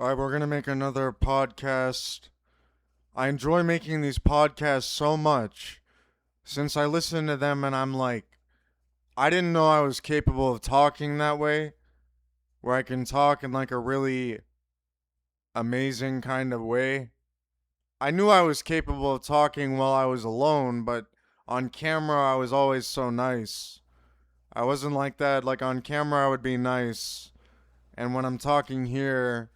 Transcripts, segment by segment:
All right, we're going to make another podcast. I enjoy making these podcasts so much since I listen to them and I'm like, I didn't know I was capable of talking that way, where I can talk in like a really amazing kind of way. I knew I was capable of talking while I was alone, but on camera I was always so nice. I wasn't like that. Like on camera I would be nice, and when I'm talking here,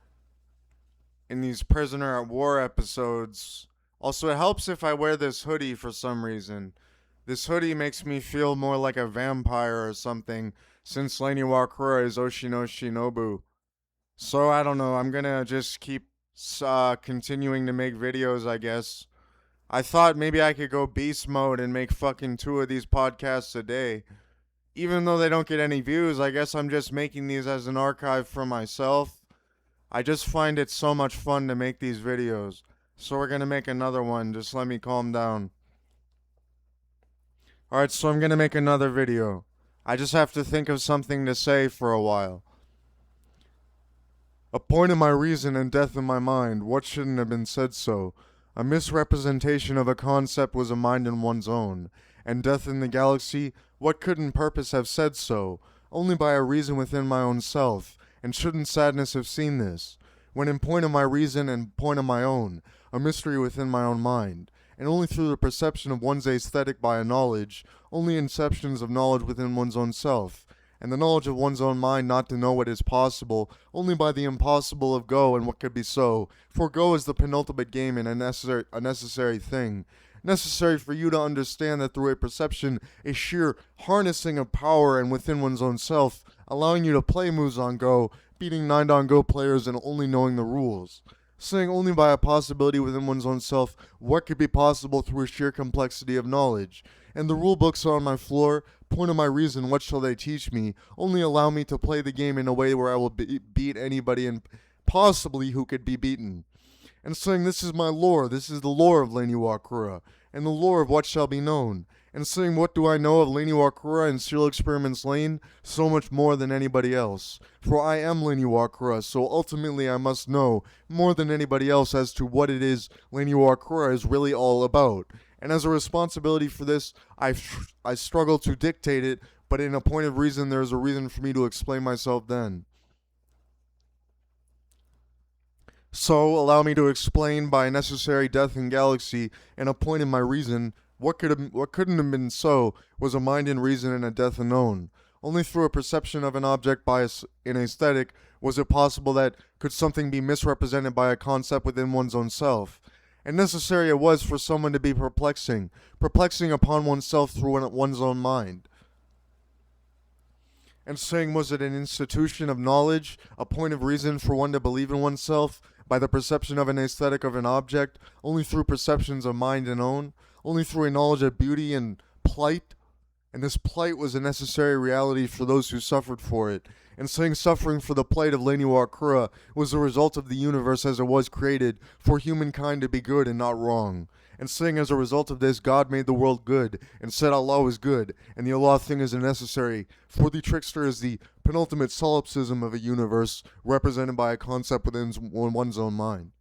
in these prisoner at war episodes. Also, it helps if I wear this hoodie for some reason. This hoodie makes me feel more like a vampire or something, since Lady Iwakura is Oshino Shinobu. So I don't know, I'm gonna just keep continuing to make videos, I guess. I thought maybe I could go beast mode and make fucking 2 of these podcasts a day. Even though they don't get any views, I guess I'm just making these as an archive for myself. I just find it so much fun to make these videos. So we're gonna make another one. Just let me calm down. Alright, so I'm gonna make another video. I just have to think of something to say for a while. A point in my reason and death in my mind, what shouldn't have been said so? A misrepresentation of a concept was a mind in one's own. And death in the galaxy, what couldn't purpose have said so? Only by a reason within my own self. And shouldn't sadness have seen this? When in point of my reason and point of my own, a mystery within my own mind. And only through the perception of one's aesthetic by a knowledge, only inceptions of knowledge within one's own self, and the knowledge of one's own mind not to know what is possible, only by the impossible of go and what could be so, for go is the penultimate game and a necessary thing. Necessary for you to understand that through a perception, a sheer harnessing of power and within one's own self, allowing you to play moves on go, beating 9 on go players and only knowing the rules. Saying only by a possibility within one's own self what could be possible through a sheer complexity of knowledge. And the rule books are on my floor, point of my reason, what shall they teach me? Only allow me to play the game in a way where I will beat anybody and possibly who could be beaten. And saying this is my lore, this is the lore of Lady Iwakura, and the lore of what shall be known. And saying what do I know of Lady Iwakura and Serial Experiments Lane? So much more than anybody else. For I am Lady Iwakura, so ultimately I must know more than anybody else as to what it is Lady Iwakura is really all about. And as a responsibility for this, I struggle to dictate it, but in a point of reason there is a reason for me to explain myself then. So, allow me to explain by necessary death in galaxy, and a point in my reason, what couldn't have been so was a mind in reason and a death unknown. Only through a perception of an object by an aesthetic was it possible that could something be misrepresented by a concept within one's own self. And necessary it was for someone to be perplexing upon oneself through one's own mind. And saying was it an institution of knowledge, a point of reason for one to believe in oneself, by the perception of an aesthetic of an object, only through perceptions of mind and own, only through a knowledge of beauty and plight, and this plight was a necessary reality for those who suffered for it, and saying suffering for the plight of Lady Iwakura was the result of the universe as it was created, for humankind to be good and not wrong. And saying as a result of this, God made the world good, and said Allah was good, and the Allah thing is unnecessary, for the trickster is the penultimate solipsism of a universe, represented by a concept within one's own mind.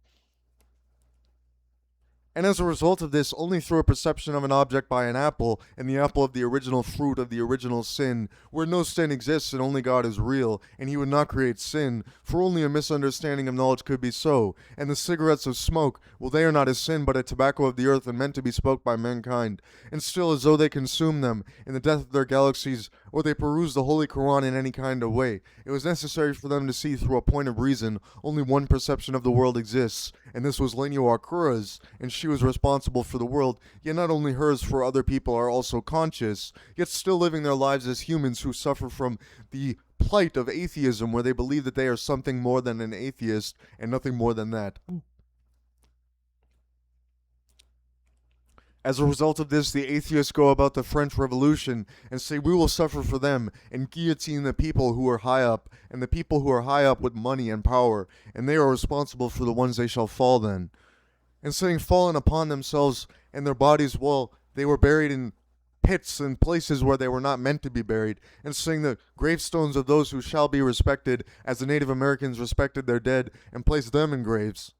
And as a result of this, only through a perception of an object by an apple, and the apple of the original fruit of the original sin, where no sin exists and only God is real, and he would not create sin, for only a misunderstanding of knowledge could be so. And the cigarettes of smoke, well, they are not a sin, but a tobacco of the earth and meant to be smoked by mankind. And still, as though they consume them in the death of their galaxies, or they peruse the Holy Quran in any kind of way, it was necessary for them to see through a point of reason only one perception of the world exists, and this was Lady Iwakura's, and she was responsible for the world, yet not only hers, for other people are also conscious, yet still living their lives as humans who suffer from the plight of atheism, where they believe that they are something more than an atheist and nothing more than that. As a result of this, the atheists go about the French Revolution and say we will suffer for them and guillotine the people who are high up, and the people who are high up with money and power, and they are responsible for the ones they shall fall then. And saying fallen upon themselves and their bodies, well, they were buried in pits and places where they were not meant to be buried, and seeing the gravestones of those who shall be respected as the Native Americans respected their dead and placed them in graves.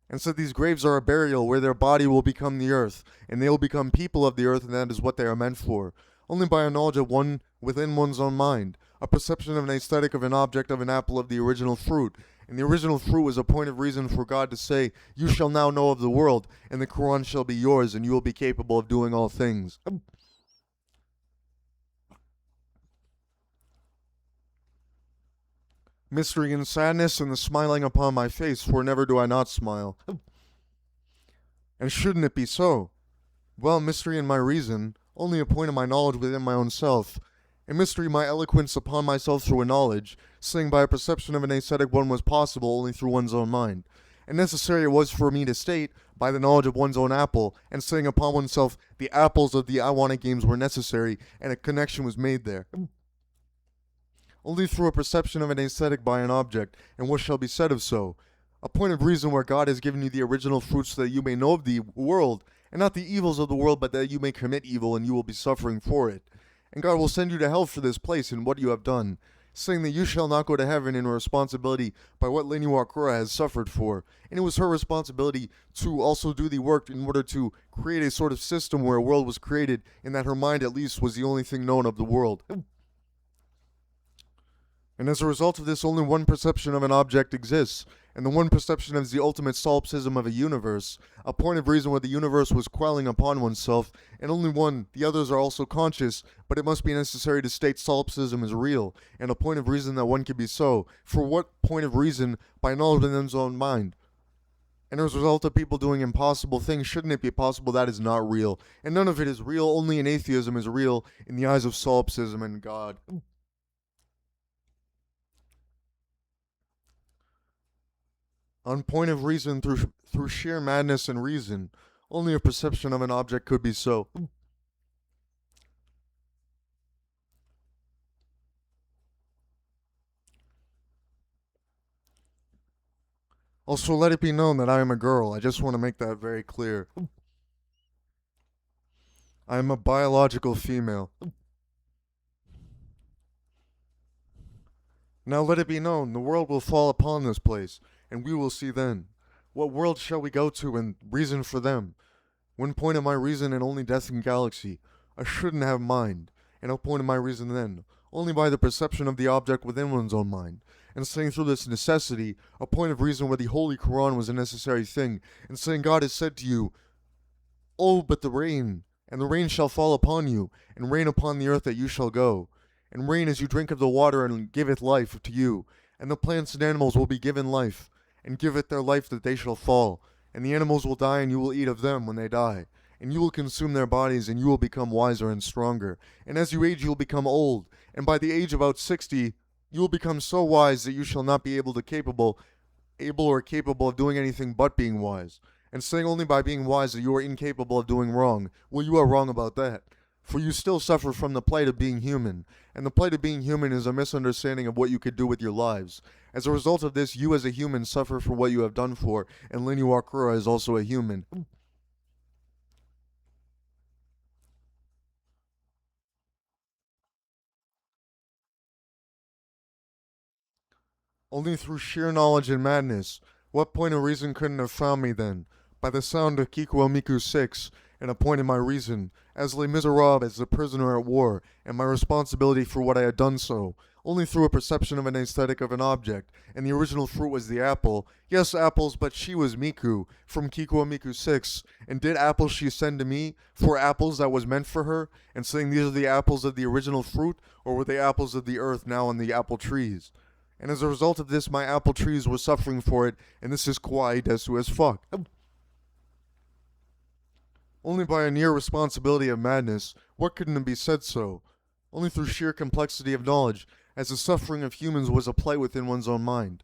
And said these graves are a burial where their body will become the earth, and they will become people of the earth, and that is what they are meant for. Only by a knowledge of one within one's own mind, a perception of an aesthetic of an object of an apple of the original fruit. And the original fruit was a point of reason for God to say, "You shall now know of the world, and the Quran shall be yours, and you will be capable of doing all things." Mystery and sadness and the smiling upon my face, for never do I not smile. And shouldn't it be so? Well, mystery and my reason, only a point of my knowledge within my own self, and mystery my eloquence upon myself through a knowledge, saying by a perception of an ascetic one was possible only through one's own mind. And necessary it was for me to state, by the knowledge of one's own apple, and saying upon oneself the apples of the Iwakura games were necessary, and a connection was made there. Only through a perception of an aesthetic by an object, and what shall be said of so? A point of reason where God has given you the original fruits so that you may know of the world, and not the evils of the world, but that you may commit evil, and you will be suffering for it. And God will send you to hell for this place and what you have done, saying that you shall not go to heaven in responsibility by what Lady Iwakura has suffered for. And it was her responsibility to also do the work in order to create a sort of system where a world was created, and that her mind at least was the only thing known of the world. And as a result of this, only one perception of an object exists, and the one perception is the ultimate solipsism of a universe, a point of reason where the universe was quelling upon oneself, and only one, the others are also conscious, but it must be necessary to state solipsism is real, and a point of reason that one can be so. For what point of reason? By knowledge in one's own mind. And as a result of people doing impossible things, shouldn't it be possible that is not real? And none of it is real, only in atheism is real, in the eyes of solipsism and God. On point of reason, through sheer madness and reason, only a perception of an object could be so. Also, let it be known that I am a girl. I just want to make that very clear. I am a biological female. Now let it be known, the world will fall upon this place, and we will see then. What world shall we go to, and reason for them? One point of my reason, and only death in galaxy. I shouldn't have mind, and a point of my reason then, only by the perception of the object within one's own mind, and saying through this necessity, a point of reason where the Holy Quran was a necessary thing, and saying God has said to you, "Oh, but the rain, and the rain shall fall upon you, and rain upon the earth that you shall go. And rain as you drink of the water, and giveth life to you. And the plants and animals will be given life, and give it their life that they shall fall. And the animals will die, and you will eat of them when they die. And you will consume their bodies, and you will become wiser and stronger. And as you age, you will become old. And by the age about 60, you will become so wise that you shall not be able or capable of doing anything but being wise. And saying only by being wise that you are incapable of doing wrong. Well, you are wrong about that. For you still suffer from the plight of being human, and the plight of being human is a misunderstanding of what you could do with your lives. As a result of this, you as a human suffer for what you have done for, and Lady Iwakura is also a human. Only through sheer knowledge and madness. What point of reason couldn't have found me then? By the sound of Kikuomiku 6, and a point in my reason, as Les Miserables as the prisoner at war, and my responsibility for what I had done so, only through a perception of an aesthetic of an object, and the original fruit was the apple. Yes, apples, but she was Miku, from Kikuomiku 6, and did apples she send to me, for apples that was meant for her, and saying these are the apples of the original fruit, or were they apples of the earth now on the apple trees? And as a result of this, my apple trees were suffering for it, and this is kawaii desu as fuck. Only by a near responsibility of madness, what couldn't it be said so? Only through sheer complexity of knowledge, as the suffering of humans was a plight within one's own mind.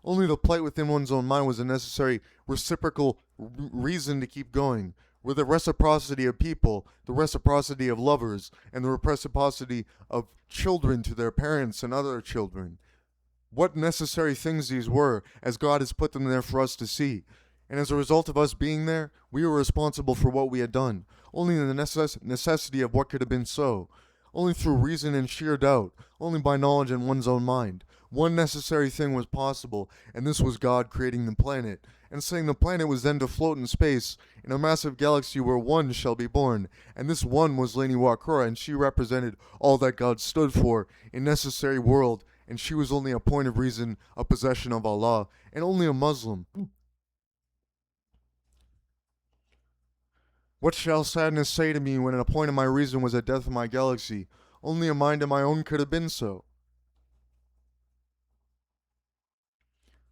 Only the plight within one's own mind was a necessary reciprocal reason to keep going, where the reciprocity of people, the reciprocity of lovers, and the reciprocity of children to their parents and other children. What necessary things these were, as God has put them there for us to see. and as a result of us being there, we were responsible for what we had done, only in the necessity of what could have been so, only through reason and sheer doubt, only by knowledge in one's own mind. One necessary thing was possible, and this was God creating the planet, and saying the planet was then to float in space in a massive galaxy where one shall be born, and this one was Lady Iwakura, and she represented all that God stood for, a necessary world, and she was only a point of reason, a possession of Allah, and only a Muslim. What shall sadness say to me when a point of my reason was at death of my galaxy? Only a mind of my own could have been so.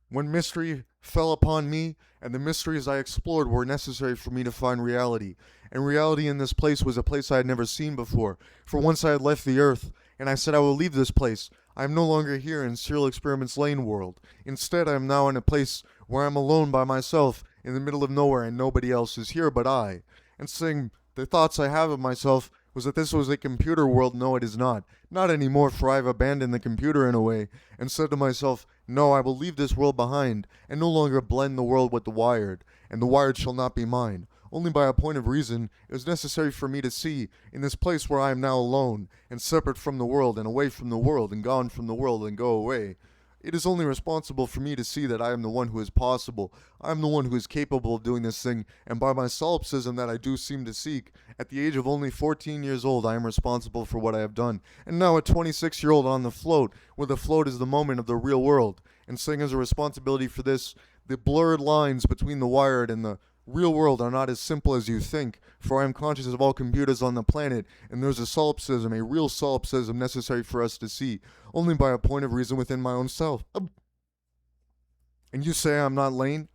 When mystery fell upon me, and the mysteries I explored were necessary for me to find reality, and reality in this place was a place I had never seen before, for once I had left the earth, and I said I will leave this place. I am no longer here in Serial Experiments Lane world. Instead, I am now in a place where I am alone by myself, in the middle of nowhere, and nobody else is here but I. And saying the thoughts I have of myself was that this was a computer world. No, it is not. Not anymore, for I have abandoned the computer in a way, and said to myself, no, I will leave this world behind, and no longer blend the world with the wired, and the wired shall not be mine. Only by a point of reason, it was necessary for me to see, in this place where I am now alone, and separate from the world, and away from the world, and gone from the world, and go away. It is only responsible for me to see that I am the one who is possible. I am the one who is capable of doing this thing, and by my solipsism that I do seem to seek, at the age of only 14 years old, I am responsible for what I have done. And now at 26-year-old on the float, where the float is the moment of the real world, and saying as a responsibility for this, the blurred lines between the wired and the real world are not as simple as you think, for I am conscious of all computers on the planet, and there's a solipsism, a real solipsism necessary for us to see, only by a point of reason within my own self. And you say I'm not Lane?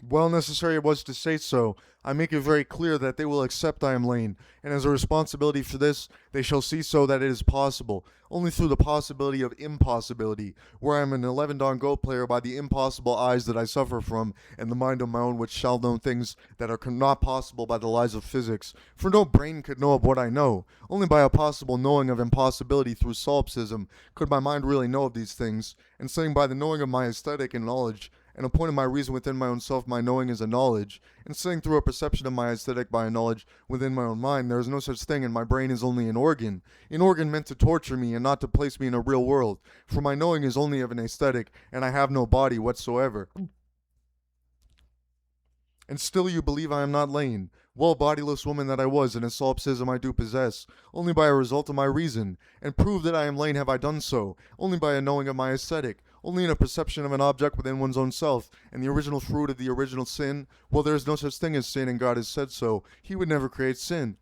Well necessary it was to say so. I make it very clear that they will accept I am Lane, and as a responsibility for this, they shall see so that it is possible, only through the possibility of impossibility, where I am an 11 Don Go player by the impossible eyes that I suffer from, and the mind of my own which shall know things that are not possible by the lies of physics, for no brain could know of what I know. Only by a possible knowing of impossibility through solipsism could my mind really know of these things, and saying by the knowing of my aesthetic and knowledge, and a point of my reason within my own self, my knowing is a knowledge, and saying through a perception of my aesthetic by a knowledge within my own mind, there is no such thing, and my brain is only an organ meant to torture me and not to place me in a real world, for my knowing is only of an aesthetic, and I have no body whatsoever. And still you believe I am not Lane. Well, bodiless woman that I was, and a solipsism I do possess, only by a result of my reason, and prove that I am Lane have I done so, only by a knowing of my aesthetic, only in a perception of an object within one's own self, and the original fruit of the original sin. Well, there is no such thing as sin, and God has said so. He would never create sin.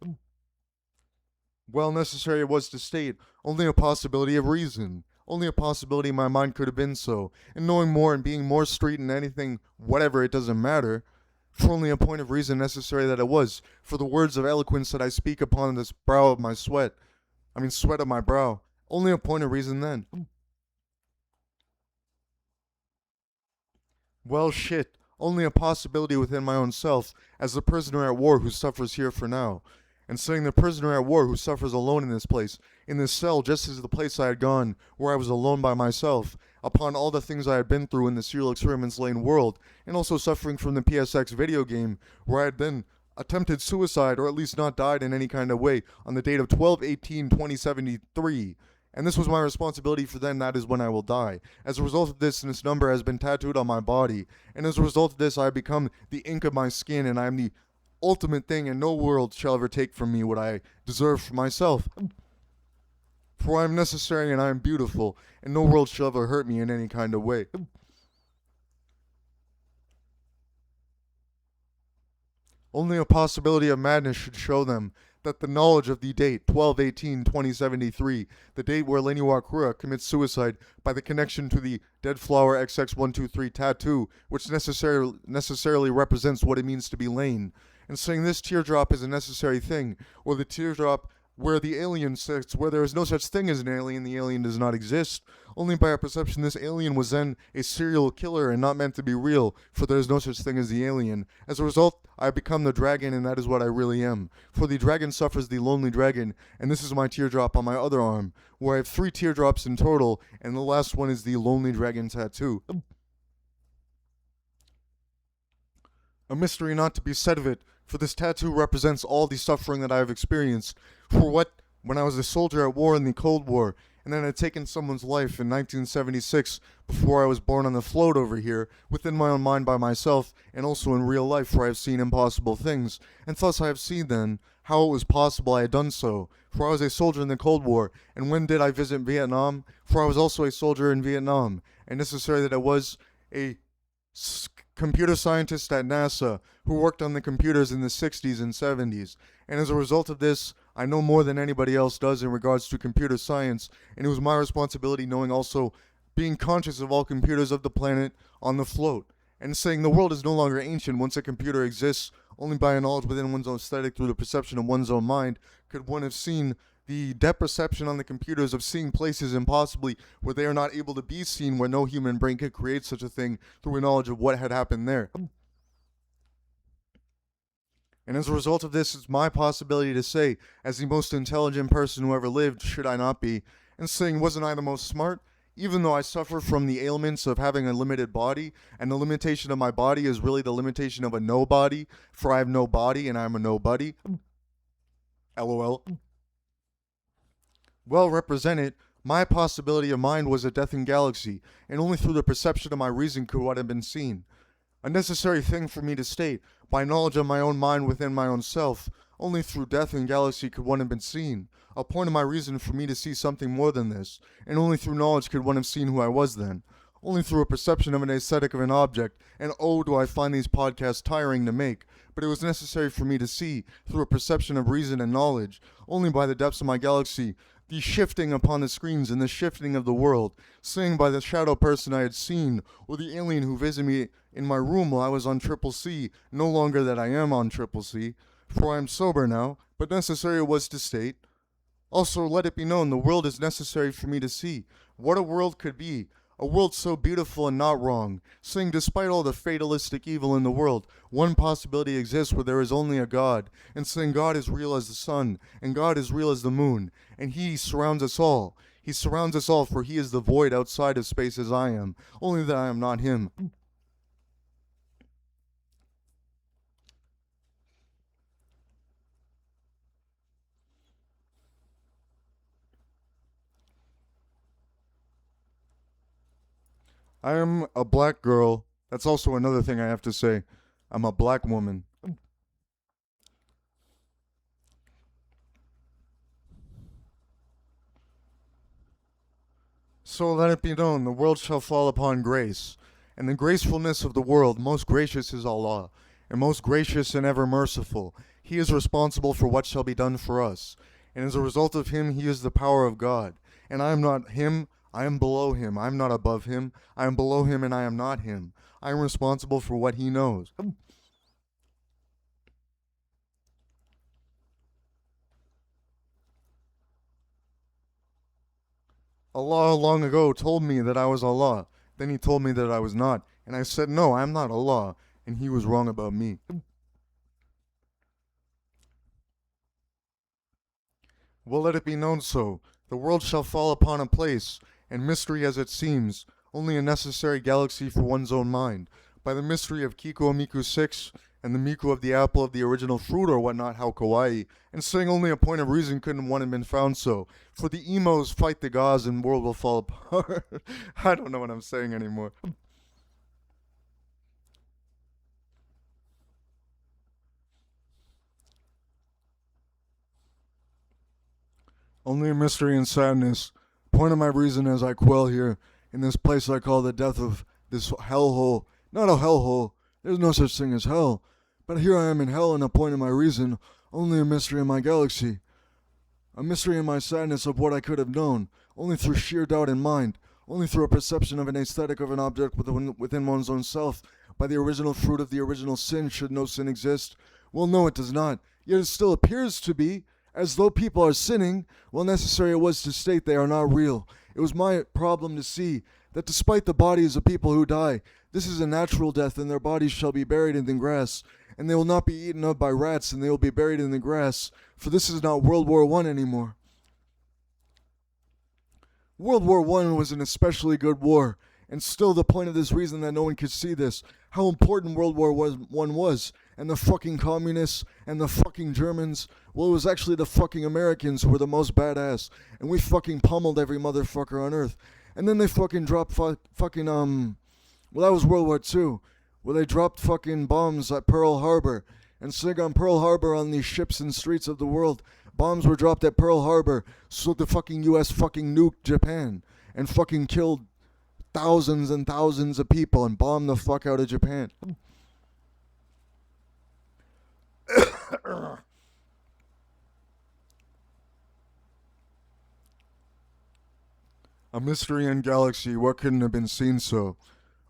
Well necessary it was to state, only a possibility of reason. Only a possibility my mind could have been so, and knowing more and being more street in anything, whatever, it doesn't matter. For only a point of reason necessary that it was, for the words of eloquence that I speak upon this brow of my sweat, sweat of my brow, only a point of reason then. Well, shit, only a possibility within my own self, as the prisoner at war who suffers here for now, and saying the prisoner at war who suffers alone in this place, in this cell, just as the place I had gone, where I was alone by myself, upon all the things I had been through in the Serial Experiments Lane world, and also suffering from the PSX video game, where I had been attempted suicide, or at least not died in any kind of way, on the date of 12/18/2073. And this was my responsibility for then, that is when I will die. As a result of this number has been tattooed on my body, and as a result of this I have become the ink of my skin, and I am the ultimate thing, and no world shall ever take from me what I deserve for myself. For I am necessary and I am beautiful, and no world shall ever hurt me in any kind of way. Only a possibility of madness should show them that the knowledge of the date 12/18/2073, the date where Lady Iwakura commits suicide by the connection to the Dead Flower XX123 tattoo, which necessarily represents what it means to be Lane, and saying this teardrop is a necessary thing, or the teardrop where the alien sits, where there is no such thing as an alien, the alien does not exist. Only by our perception, this alien was then a serial killer and not meant to be real, for there is no such thing as the alien. As a result, I become the dragon, and that is what I really am. For the dragon suffers the lonely dragon, and this is my teardrop on my other arm, where I have 3 teardrops in total, and the last one is the lonely dragon tattoo. A mystery not to be said of it, for this tattoo represents all the suffering that I have experienced. When I was a soldier at war in the Cold War, and then had taken someone's life in 1976 before I was born on the float over here, within my own mind by myself, and also in real life where I have seen impossible things, and thus I have seen then how it was possible I had done so. For I was a soldier in the Cold War, and when did I visit Vietnam? For I was also a soldier in Vietnam, and necessary that I was a computer scientist at NASA who worked on the computers in the 60s and 70s. And as a result of this, I know more than anybody else does in regards to computer science, and it was my responsibility knowing also being conscious of all computers of the planet on the float, and saying the world is no longer ancient once a computer exists. Only by a knowledge within one's own aesthetic through the perception of one's own mind could one have seen the depth perception on the computers of seeing places impossibly where they are not able to be seen, where no human brain could create such a thing through a knowledge of what had happened there. And as a result of this, it's my possibility to say, as the most intelligent person who ever lived, should I not be, and saying, wasn't I the most smart? Even though I suffer from the ailments of having a limited body, and the limitation of my body is really the limitation of a nobody, for I have no body and I am a nobody. LOL. Well represented, my possibility of mind was a death in galaxy, and only through the perception of my reason could what have been seen. A necessary thing for me to state, by knowledge of my own mind within my own self, only through death in galaxy could one have been seen. A point of my reason for me to see something more than this, and only through knowledge could one have seen who I was then. Only through a perception of an aesthetic of an object, and oh, do I find these podcasts tiring to make, but it was necessary for me to see, through a perception of reason and knowledge, only by the depths of my galaxy, the shifting upon the screens and the shifting of the world, seeing by the shadow person I had seen, or the alien who visited me in my room while I was on Triple C, no longer that I am on Triple C, for I am sober now, but necessary it was to state. Also, let it be known, the world is necessary for me to see. What a world could be, a world so beautiful and not wrong, seeing despite all the fatalistic evil in the world, one possibility exists where there is only a God, and saying God is real as the sun, and God is real as the moon, and He surrounds us all. He surrounds us all, for He is the void outside of space as I am, only that I am not Him. I am a black girl. That's also another thing I have to say. I'm a black woman. So let it be known, the world shall fall upon grace. And the gracefulness of the world, most gracious is Allah, and most gracious and ever merciful. He is responsible for what shall be done for us. And as a result of Him, He is the power of God. And I am not Him, I am below Him. I am not above Him. I am below Him, and I am not Him. I am responsible for what He knows. Allah long ago told me that I was Allah. Then He told me that I was not. And I said, no, I am not Allah. And He was wrong about me. Well, let it be known so. The world shall fall upon a place, and mystery as it seems, only a necessary galaxy for one's own mind. By the mystery of Kiko Miku 6, and the Miku of the apple of the original fruit or whatnot, how kawaii, and saying only a point of reason couldn't one have been found so. For the emos fight the gods and world will fall apart. I don't know what I'm saying anymore. Only a mystery and sadness. Point of my reason as I quell here, in this place I call the death of this hellhole. Not a hellhole. There's no such thing as hell. But here I am in hell, and a point of my reason, only a mystery in my galaxy. A mystery in my sadness of what I could have known, only through sheer doubt in mind, only through a perception of an aesthetic of an object within one's own self, by the original fruit of the original sin, should no sin exist. Well, no, it does not. Yet it still appears to be, As though people are sinning, well, necessary it was to state they are not real. It was my problem to see that despite the bodies of people who die, this is a natural death, and their bodies shall be buried in the grass, and they will not be eaten up by rats, and they will be buried in the grass, for this is not World War I anymore. World War I was an especially good war, and still the point of this reason that no one could see this, how important World War I was, and the fucking communists, and the fucking Germans, well, it was actually the fucking Americans who were the most badass, and we fucking pummeled every motherfucker on Earth. And then they fucking dropped well, that was World War II, where they dropped fucking bombs at Pearl Harbor, and sank on Pearl Harbor on these ships and streets of the world. Bombs were dropped at Pearl Harbor so the fucking US fucking nuked Japan and fucking killed thousands and thousands of people and bombed the fuck out of Japan. A mystery in galaxy, what couldn't have been seen so?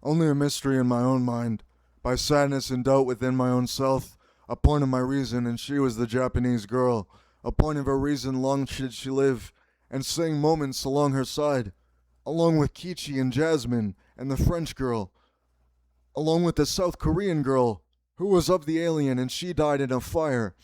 Only a mystery in my own mind, by sadness and doubt within my own self, a point of my reason, and she was the Japanese girl, a point of her reason long should she live, and sang moments along her side, along with Kichi and Jasmine, and the French girl, along with the South Korean girl, who was of the alien, and she died in a fire.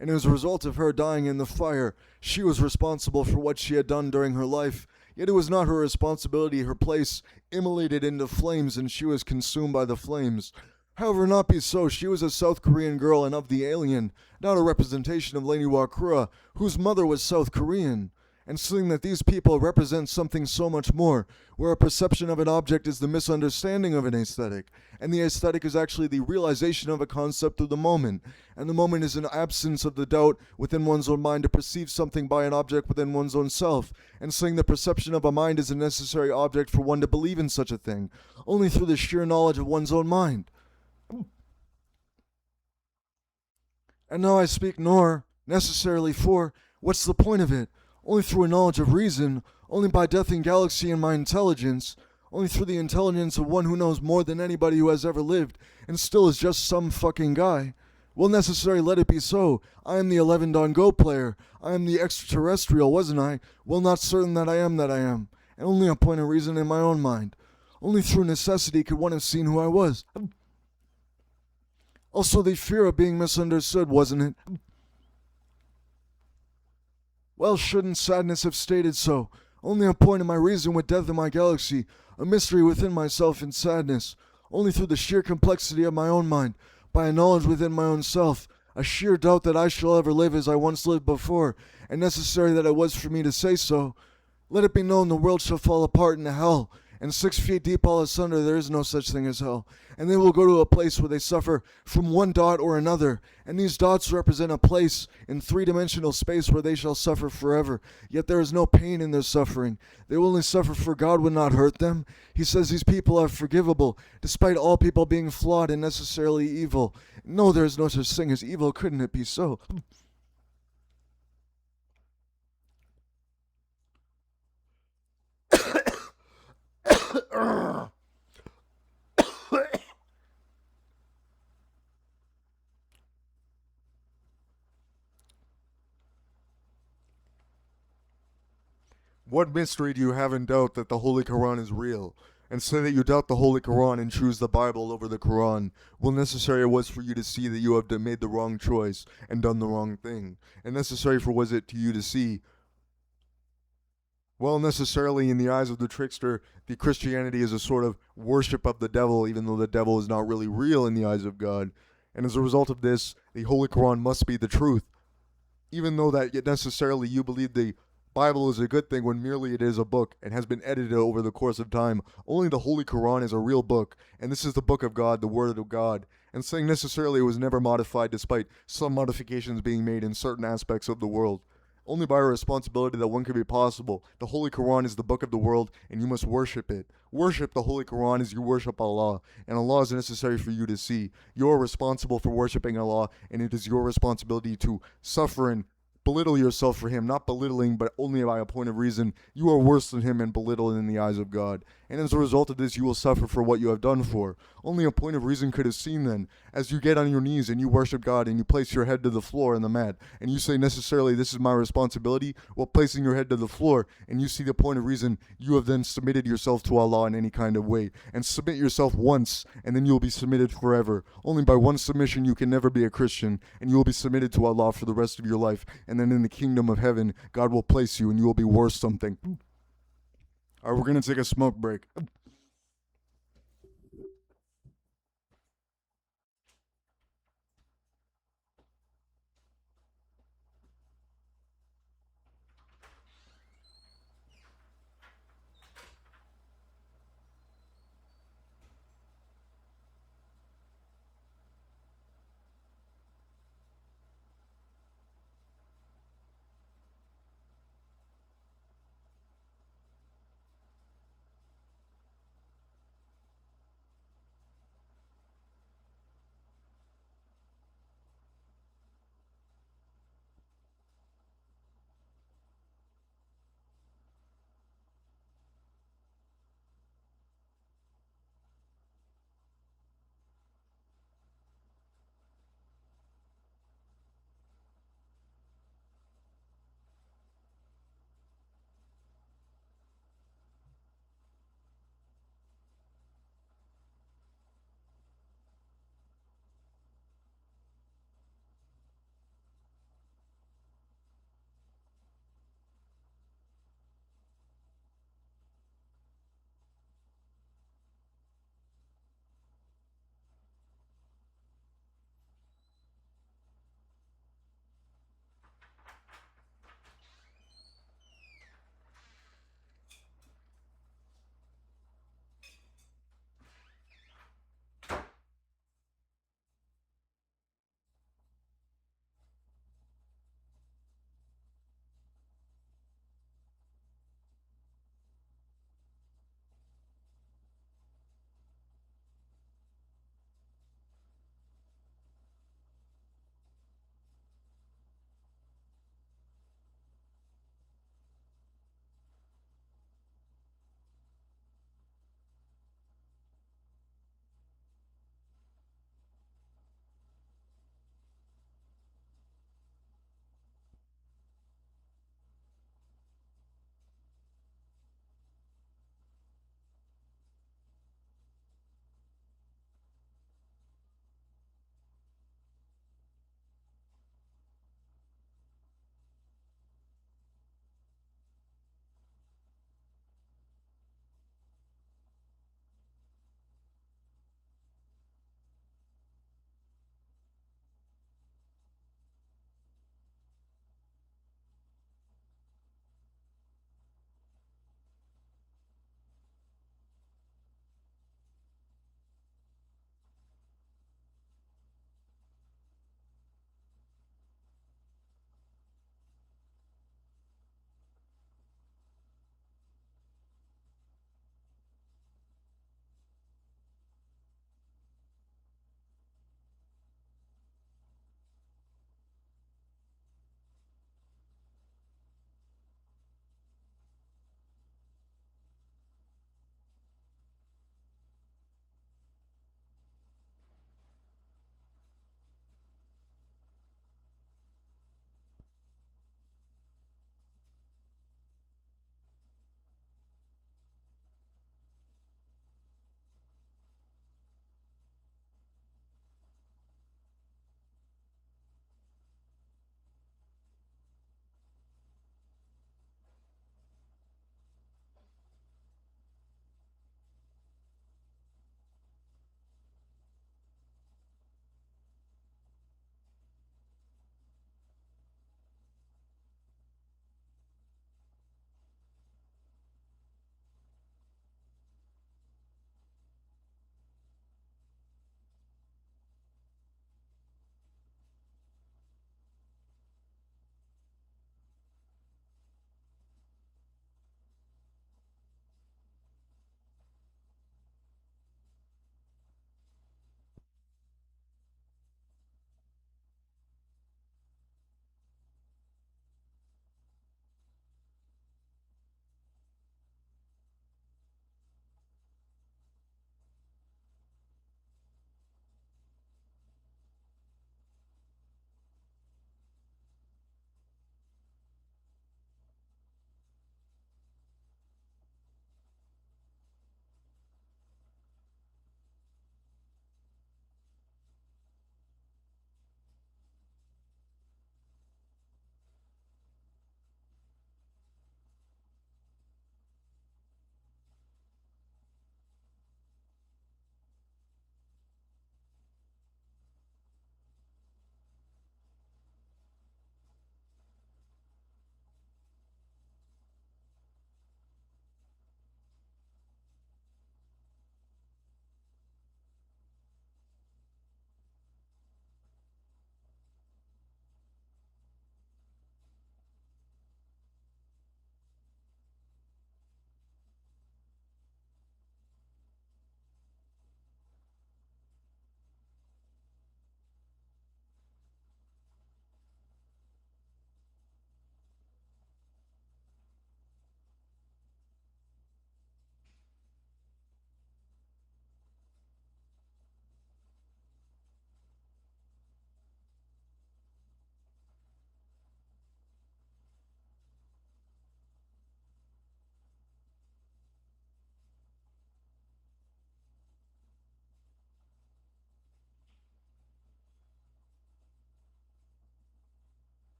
And as a result of her dying in the fire, she was responsible for what she had done during her life. Yet it was not her responsibility, her place immolated into flames, and she was consumed by the flames. However, not be so, she was a South Korean girl and of the alien, not a representation of Lady Iwakura, whose mother was South Korean. And seeing that these people represent something so much more, where a perception of an object is the misunderstanding of an aesthetic, and the aesthetic is actually the realization of a concept of the moment, and the moment is an absence of the doubt within one's own mind to perceive something by an object within one's own self, and saying the perception of a mind is a necessary object for one to believe in such a thing, only through the sheer knowledge of one's own mind. And now I speak nor, necessarily for, what's the point of it? Only through a knowledge of reason, only by death and galaxy and my intelligence, only through the intelligence of one who knows more than anybody who has ever lived, and still is just some fucking guy. Well, necessary, let it be so. I am the 11 Don Go player. I am the extraterrestrial, wasn't I? Well, not certain that I am, and only a point of reason in my own mind. Only through necessity could one have seen who I was. Also, the fear of being misunderstood, wasn't it? Well, shouldn't sadness have stated so? Only a point of my reason with death in my galaxy, a mystery within myself in sadness. Only through the sheer complexity of my own mind, by a knowledge within my own self, a sheer doubt that I shall ever live as I once lived before, and necessary that it was for me to say so. Let it be known the world shall fall apart into hell, and 6 feet deep all asunder there is no such thing as hell. And they will go to a place where they suffer from one dot or another, and these dots represent a place in 3-dimensional space where they shall suffer forever. Yet there is no pain in their suffering. They will only suffer, for God would not hurt them. He says these people are forgivable, despite all people being flawed and necessarily evil. No, there is no such thing as evil. Couldn't it be so? What mystery do you have in doubt that the Holy Quran is real? And say that you doubt the Holy Quran and choose the Bible over the Quran. Well, necessary it was for you to see that you have made the wrong choice and done the wrong thing. And necessary for was it to you to see, well, necessarily in the eyes of the trickster, the Christianity is a sort of worship of the devil, even though the devil is not really real in the eyes of God. And as a result of this, the Holy Quran must be the truth. Even though that yet necessarily you believe the Bible is a good thing when merely it is a book and has been edited over the course of time. Only the Holy Quran is a real book, and this is the book of God, the Word of God. And saying necessarily it was never modified despite some modifications being made in certain aspects of the world. Only by a responsibility that one could be possible. The Holy Quran is the book of the world, and you must worship it. Worship the Holy Quran as you worship Allah, and Allah is necessary for you to see. You are responsible for worshiping Allah, and it is your responsibility to suffer and belittle yourself for him, not belittling, but only by a point of reason. You are worse than him and belittled in the eyes of God. and as a result of this you will suffer for what you have done for. Only a point of reason could have seen then, as you get on your knees and you worship God and you place your head to the floor in the mat, and you say necessarily this is my responsibility, while placing your head to the floor, and you see the point of reason, you have then submitted yourself to Allah in any kind of way. And submit yourself once, and then you will be submitted forever. Only by one submission you can never be a Christian, and you will be submitted to Allah for the rest of your life, and then in the kingdom of heaven, God will place you and you will be worth something. Alright, we're gonna take a smoke break.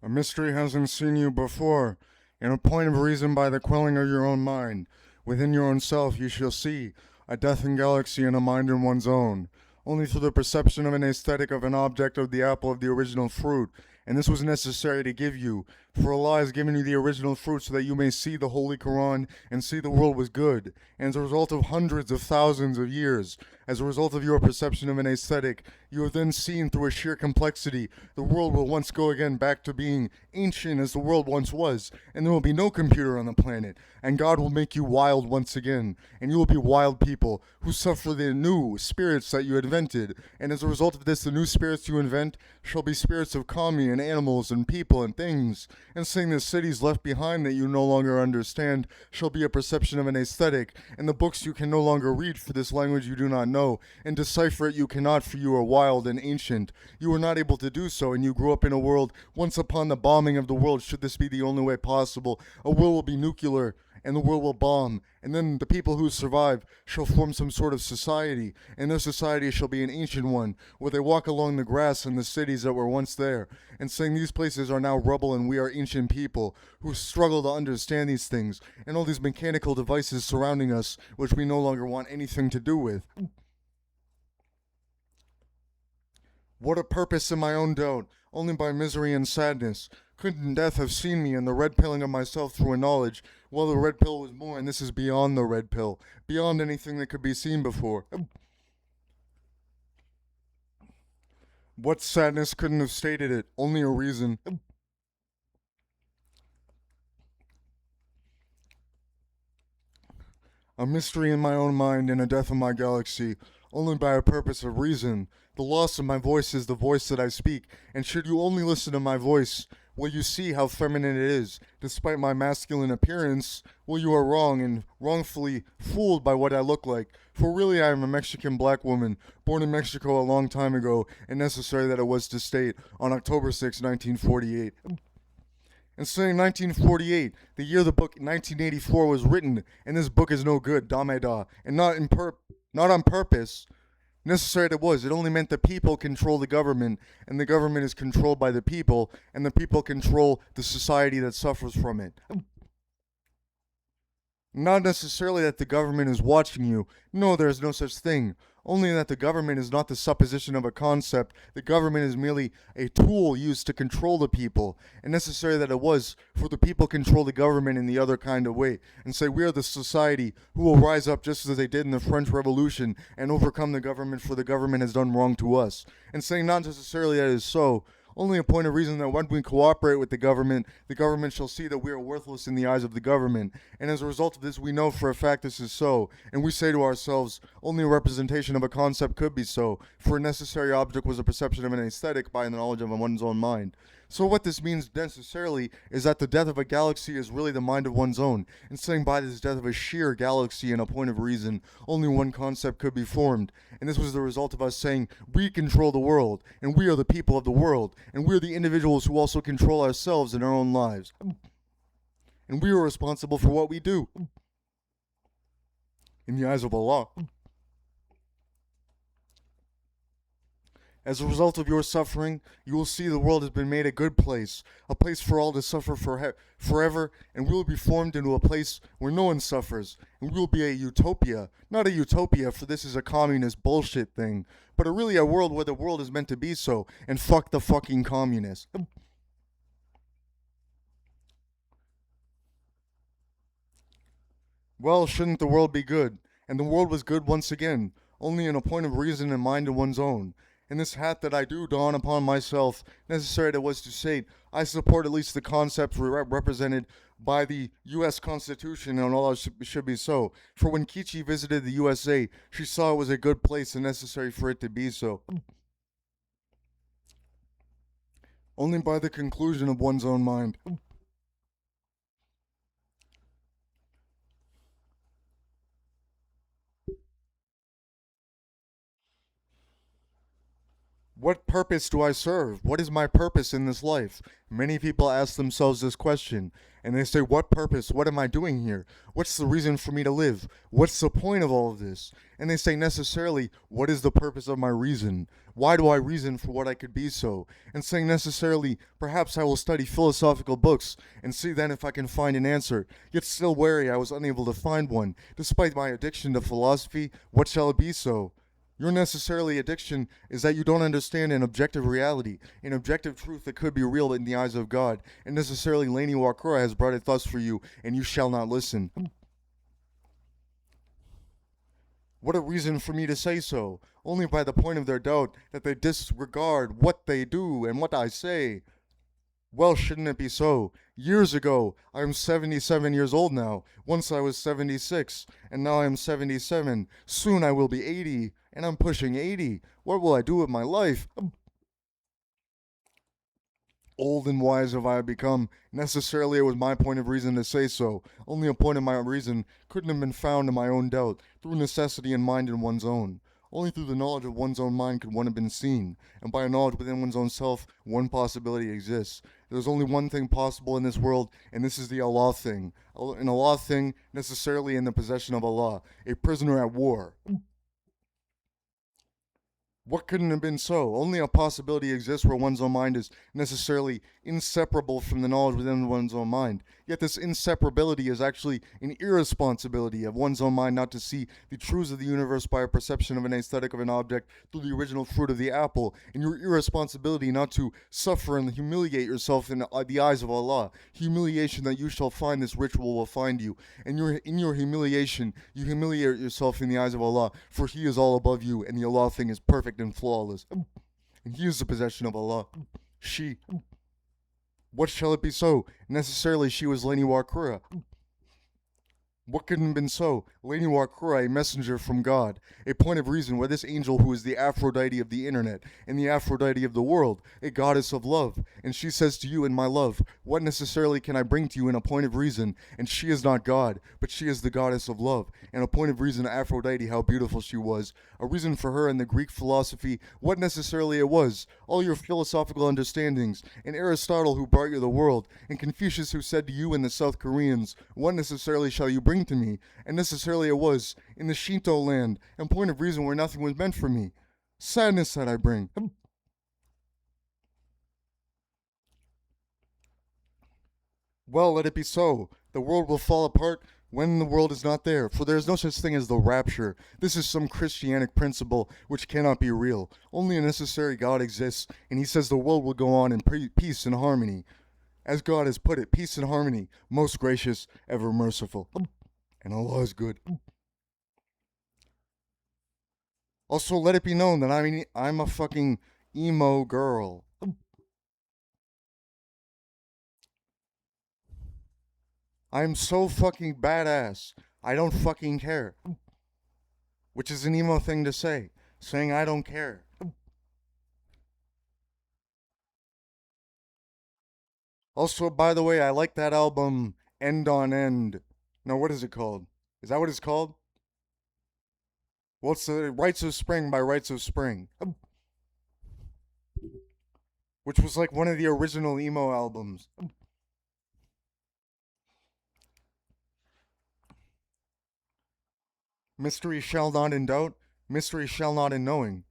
A mystery hasn't seen you before. In a point of reason by the quelling of your own mind. Within your own self you shall see a death in galaxy and a mind in one's own. Only through the perception of an aesthetic of an object of the apple of the original fruit. And this was necessary to give you, for Allah has given you the original fruit so that you may see the Holy Quran and see the world was good. And as a result of hundreds of thousands of years, as a result of your perception of an aesthetic, you have then seen through a sheer complexity, the world will once go again back to being ancient as the world once was, and there will be no computer on the planet, and God will make you wild once again, and you will be wild people who suffer the new spirits that you invented, and as a result of this, the new spirits you invent shall be spirits of kami and animals and people and things, and saying the cities left behind that you no longer understand shall be a perception of an aesthetic, and the books you can no longer read for this language you do not know, and decipher it you cannot for you are wild and ancient. You were not able to do so, and you grew up in a world once upon the bombing of the world, should this be the only way possible. A world will be nuclear, and the world will bomb, and then the people who survive shall form some sort of society, and their society shall be an ancient one, where they walk along the grass in the cities that were once there, and saying these places are now rubble and we are ancient people who struggle to understand these things, and all these mechanical devices surrounding us, which we no longer want anything to do with. What a purpose in my own doubt, only by misery and sadness. Couldn't death have seen me and the red pilling of myself through a knowledge, while the red pill was more, and this is beyond the red pill, beyond anything that could be seen before. What sadness couldn't have stated it? Only a reason. A mystery in my own mind and a death in my galaxy, only by a purpose of reason. The loss of my voice is the voice that I speak, and should you only listen to my voice, will you see how feminine it is, despite my masculine appearance? Well, you are wrong and wrongfully fooled by what I look like, for really I am a Mexican black woman, born in Mexico a long time ago, and necessary that it was to state, on October 6, 1948. And saying 1948, the year the book 1984 was written, and this book is no good, dameda, and not on purpose. Necessary it was. It only meant the people control the government, and the government is controlled by the people, and the people control the society that suffers from it. Not necessarily that the government is watching you. No, there is no such thing. Only that the government is not the supposition of a concept. The government is merely a tool used to control the people. And necessary that it was, for the people control the government in the other kind of way. And say, we are the society who will rise up just as they did in the French Revolution and overcome the government, for the government has done wrong to us. And saying not necessarily that it is so, only a point of reason that when we cooperate with the government shall see that we are worthless in the eyes of the government. And as a result of this, we know for a fact this is so. And we say to ourselves, only a representation of a concept could be so, for a necessary object was a perception of an aesthetic by the knowledge of one's own mind. So what this means necessarily is that the death of a galaxy is really the mind of one's own, and saying by this death of a sheer galaxy in a point of reason, only one concept could be formed. And this was the result of us saying, we control the world, and we are the people of the world, and we are the individuals who also control ourselves in our own lives. And we are responsible for what we do. In the eyes of Allah. As a result of your suffering, you will see the world has been made a good place, a place for all to suffer forever, and we will be formed into a place where no one suffers, and we will be a utopia. Not a utopia, for this is a communist bullshit thing, but really a world where the world is meant to be so, and fuck the fucking communists. Well, shouldn't the world be good? And the world was good once again, only in a point of reason and mind of one's own. And this hat that I do don upon myself, necessary it was to state, I support at least the concepts represented by the U.S. Constitution, and all should be so. For when Kichi visited the USA, she saw it was a good place and necessary for it to be so. Only by the conclusion of one's own mind. What purpose do I serve? What is my purpose in this life? Many people ask themselves this question, and they say, what purpose? What am I doing here? What's the reason for me to live? What's the point of all of this? And they say, necessarily, what is the purpose of my reason? Why do I reason for what I could be so? And saying, necessarily, perhaps I will study philosophical books and see then if I can find an answer. Yet still wary I was unable to find one. Despite my addiction to philosophy, what shall it be so? Your necessarily addiction is that you don't understand an objective reality, an objective truth that could be real in the eyes of God, and necessarily Lady Iwakura has brought it thus for you, and you shall not listen. What a reason for me to say so, only by the point of their doubt that they disregard what they do and what I say. Well, shouldn't it be so? Years ago, I am 77 years old now. Once I was 76, and now I am 77. Soon I will be 80, and I'm pushing 80. What will I do with my life? Old and wise have I become. Necessarily it was my point of reason to say so. Only a point of my reason couldn't have been found in my own doubt, through necessity and mind in one's own. Only through the knowledge of one's own mind could one have been seen, and by a knowledge within one's own self, one possibility exists. There's only one thing possible in this world, and this is the Allah thing. An Allah thing necessarily in the possession of Allah, a prisoner at war. What couldn't have been so? Only a possibility exists where one's own mind is necessarily inseparable from the knowledge within one's own mind. Yet this inseparability is actually an irresponsibility of one's own mind not to see the truths of the universe by a perception of an aesthetic of an object through the original fruit of the apple, and your irresponsibility not to suffer and humiliate yourself in the eyes of Allah. Humiliation that you shall find this ritual will find you. And in your humiliation, you humiliate yourself in the eyes of Allah, for He is all above you, and the Allah thing is perfect and flawless. And He is the possession of Allah. She. What shall it be so? Necessarily she was Lady Iwakura. What couldn't have been so? Lady Iwakura, a messenger from God, a point of reason where this angel who is the Aphrodite of the internet and the Aphrodite of the world, a goddess of love, and she says to you in my love, what necessarily can I bring to you in a point of reason? And she is not God, but she is the goddess of love, and a point of reason Aphrodite, how beautiful she was, a reason for her in the Greek philosophy, what necessarily it was, all your philosophical understandings, and Aristotle who brought you the world, and Confucius who said to you and the South Koreans, what necessarily shall you bring to me? And necessarily it was, in the Shinto land, and point of reason where nothing was meant for me. Sadness that I bring. Well, let it be so. The world will fall apart when the world is not there, for there is no such thing as the rapture. This is some Christianic principle which cannot be real. Only a necessary God exists, and He says the world will go on in peace and harmony. As God has put it, peace and harmony, most gracious, ever merciful. And Allah is good. Also, let it be known that I'm a fucking emo girl. I'm so fucking badass. I don't fucking care. Which is an emo thing to say. Saying I don't care. Also, by the way, I like that album End on End. No, what is it called? Is that what it's called? Well, it's Rites of Spring by Rites of Spring. Which was like one of the original emo albums. Mystery shall not in doubt, mystery shall not in knowing.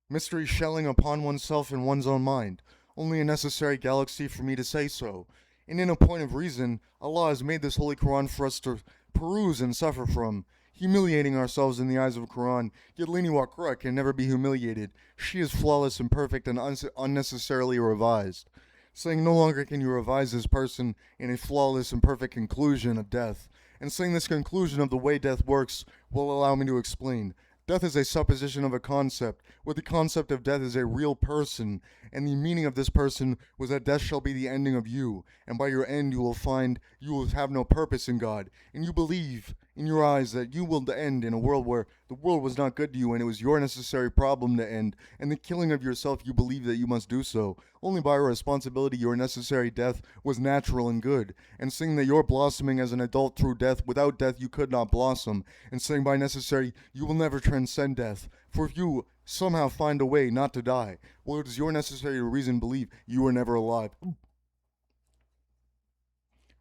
Mystery shelling upon oneself in one's own mind. Only a necessary galaxy for me to say so. And in a point of reason, Allah has made this Holy Quran for us to peruse and suffer from, humiliating ourselves in the eyes of Quran, yet Lady Iwakura can never be humiliated. She is flawless and perfect and unnecessarily revised. Saying no longer can you revise this person in a flawless and perfect conclusion of death. And saying this conclusion of the way death works will allow me to explain. Death is a supposition of a concept, where the concept of death is a real person, and the meaning of this person was that death shall be the ending of you, and by your end you will find you will have no purpose in God, and you believe in your eyes that you will end in a world where the world was not good to you and it was your necessary problem to end, and the killing of yourself you believe that you must do so. Only by your responsibility your necessary death was natural and good, and saying that your blossoming as an adult through death, without death you could not blossom, and saying by necessary you will never transcend death, For if you somehow find a way not to die, well, it is your necessary reason to believe you were never alive.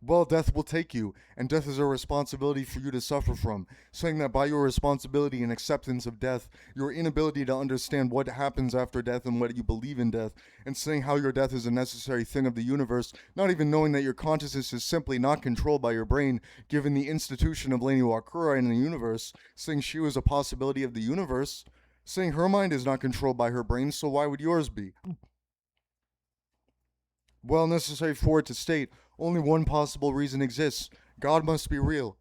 Well, death will take you, and death is a responsibility for you to suffer from, saying that by your responsibility and acceptance of death, your inability to understand what happens after death and what you believe in death, and saying how your death is a necessary thing of the universe, not even knowing that your consciousness is simply not controlled by your brain, given the institution of Lady Iwakura in the universe, saying she was a possibility of the universe, saying her mind is not controlled by her brain, so why would yours be? Well, necessary for it to state, only one possible reason exists. God must be real.